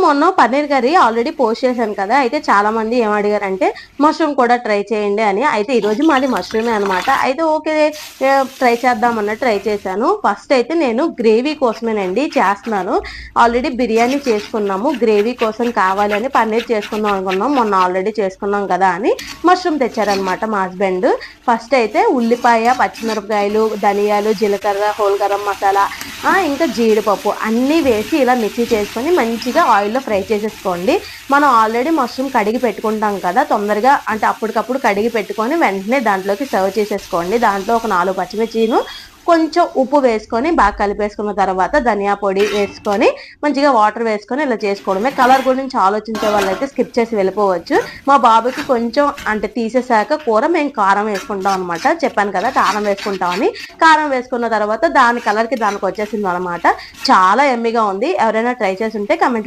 మొన్న paneer curry already post చేశాను కదా! అయితే చాలా మంది ఏమడిగారంటే మష్రూమ్ కూడా ట్రై చేయండి అని. అయితే ఈరోజు మాది మష్రూమే అనమాట. అయితే ఓకే. ట్రై చేద్దాం అన్నట్టు ట్రై చేశాను. ఫస్ట్ అయితే నేను గ్రేవీ కోసమేనండి చేస్తున్నాను. ఆల్రెడీ బిర్యానీ చేసుకున్నాము. గ్రేవీ కోసం కావాలని పన్నీర్ చేసుకుందాం అనుకున్నాం. మొన్న ఆల్రెడీ చేసుకున్నాం కదా అని మష్రూమ్ తెచ్చారనమాట మా హస్బెండ్. ఫస్ట్ అయితే ఉల్లిపాయ, పచ్చిమిరపకాయలు, ధనియాలు, జీలకర్ర, హోల్ గరం మసాలా, ఇంకా జీడిపప్పు అన్నీ వేసి ఇలా మిక్సీ చేసుకొని మంచిగా ఆయిల్లో ఫ్రై చేసేసుకోండి. మనం ఆల్రెడీ మష్రూమ్ కడిగి పెట్టుకుంటాం కదా, తొందరగా అంటే అప్పటికప్పుడు కడిగి పెట్టుకొని వెంటనే దాంట్లోకి సర్వ్ చేసేసుకోండి. దాంట్లో ఒక 4 పచ్చిమిర్చీను, కొంచెం ఉప్పు వేసుకొని బాగా కలిపేసుకున్న తర్వాత ధనియా పొడి వేసుకొని మంచిగా వాటర్ వేసుకొని ఇలా చేసుకోవడమే. కలర్ గురించి ఆలోచించే వాళ్ళైతే స్కిప్ చేసి వెళ్ళిపోవచ్చు. మా బాబుకి కొంచెం అంటే తీసేసాక కూర మేము కారం వేసుకుంటాం అనమాట. చెప్పాను కదా కారం వేసుకుంటామని. కారం వేసుకున్న తర్వాత దాని కలర్కి దానికి వచ్చేసింది అనమాట. చాలా ఎమ్మిగా ఉంది. ఎవరైనా ట్రై చేసి ఉంటే కమెంట్